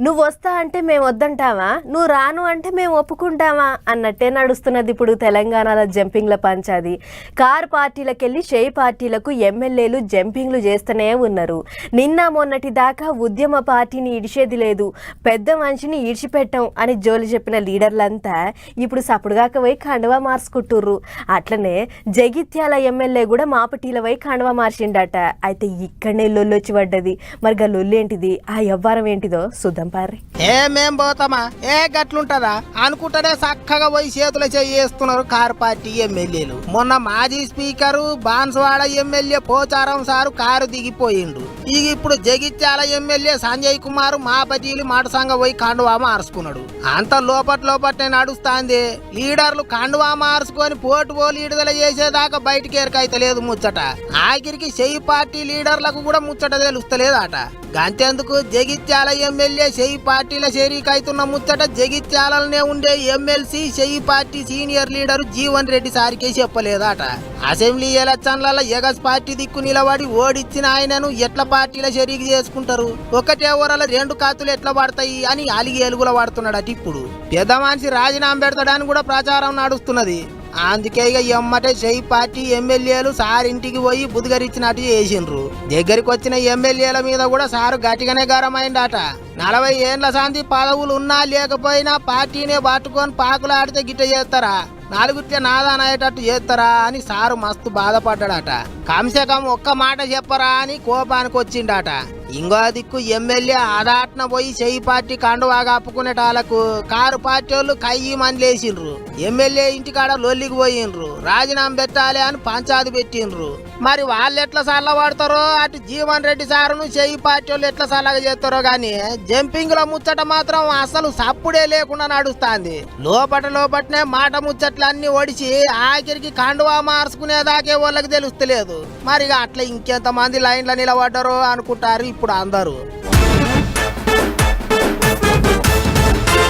నువ్వు వస్తా అంటే మేము వద్దంటావా, నువ్వు రాను అంటే మేము ఒప్పుకుంటావా అన్నట్టే నడుస్తున్నది ఇప్పుడు తెలంగాణలో జంపింగ్ల పంచాది. కారు పార్టీలకెళ్ళి షేయి పార్టీలకు ఎమ్మెల్యేలు జంపింగ్లు చేస్తూనే ఉన్నారు. నిన్న మొన్నటి దాకా ఉద్యమ పార్టీని ఇడిచేది లేదు, పెద్ద మనిషిని ఇడిచిపెట్టాం అని జోలి చెప్పిన లీడర్లంతా ఇప్పుడు సపుడుగాక పోయి కండువా మార్చుకుంటుర్రు. అట్లనే జగిత్యాల ఎమ్మెల్యే కూడా మాపటీల పోయి కండువా మార్చిండట. అయితే ఇక్కడనే లొల్లొచ్చి పడ్డది. మరి గా లొల్లి ఏంటిది, ఆ వ్యవహారం ఏంటిదో చూద్దాం పార్రి. మేం పోతామా గట్లుంటదా అనుకుంటేనే చక్కగా పోయి చేతులు చేస్తున్నారు కారు పార్టీ ఎమ్మెల్యేలు. మొన్న మాజీ speaker Banswada MLA Pocharam sir car దిగిపోయిండు. ఇప్పుడు జగిత్యాల ఎమ్మెల్యే సంజయ్ కుమార్ మాపటీలు మాటసంగ పోయి కండువా మార్చుకున్నాడు. అంత లోపట్నే నడుస్తాంది. లీడర్లు కండువా మార్చుకొని పోటు విడుదల చేసేదాకా బయటికి ఎరకైతే లేదు ముచ్చట. ఆఖరికి షేయి పార్టీ లీడర్లకు కూడా ముచ్చట తెలుస్తలేదట. గంతెందుకు జగిత్యాల ఎమ్మెల్యే షేయి పార్టీల చేరికైతున్న ముచ్చట జగిత్యాలనే ఉండే ఎమ్మెల్సీ షేయి party senior leader Jeevan Reddy సారికే చెప్పలేదట. అసెంబ్లీ ఎలక్షన్లలో ఎగస్ పార్టీ దిక్కు నిలబడి ఓడిచ్చిన ఆయనను ఎట్ల పార్టీల షరీకి చేసుకుంటారు, ఒకటే ఊరల రెండు కాతులు ఎట్లా పడతాయి అని అలిగి ఎలుగుల పడుతున్నాడట. ఇప్పుడు పెద్ద మనిషి రాజీనామా పెడతాడని కూడా ప్రచారం నడుస్తున్నది. అందుకే ఇక ఎమ్మటే షేయి పార్టీ ఎమ్మెల్యేలు సార్ ఇంటికి పోయి బుధగరిచ్చినట్టు చేసిండ్రు. దగ్గరికి వచ్చిన ఎమ్మెల్యేల మీద కూడా సారు గట్టిగానే గరమైందట. 40 ఏండ్ల శాంతి పదవులు ఉన్నా లేకపోయినా పార్టీనే పట్టుకొని పాకులాడితే గిట్ట చేస్తారా, నాలుగుట్టే నాదాన అయ్యేటట్టు చేస్తారా అని సారు మస్తు బాధపడ్డాడట. కమ్సే కమ్ ఒక్క మాట చెప్పరా అని కోపానికి వచ్చిండట. ఇంకో దిక్కు ఎమ్మెల్యే ఆదాట్న పోయి షేయి పార్టీ కండువాగా అప్పుకునేటాలకు కారు పార్టీ వాళ్ళు కయ్యి మందిలేసిండ్రు. ఎమ్మెల్యే ఇంటికాడ లొల్లికి పోయిండ్రు. రాజీనామా పెట్టాలి అని పంచాది పెట్టిండ్రు. మరి వాళ్ళు ఎట్లా సల్లబడతారో అటు జీవన్ రెడ్డి సారును షేయి పార్టీ వాళ్ళు ఎట్లా సల్లగా చేస్తారో గాని జంపింగ్ లో ముచ్చట మాత్రం అసలు సప్పుడే లేకుండా నడుస్తాంది. లోపటనే మాట ముచ్చట్లన్నీ ఒడిచి ఆఖరికి కండువా మార్చుకునేదాకే వాళ్ళకి తెలుస్తలేదు. మరి అట్లా ఇంకెంత మంది లైన్లో నిలబడ్డారో అనుకుంటారు ఇప్పుడు అందరూ.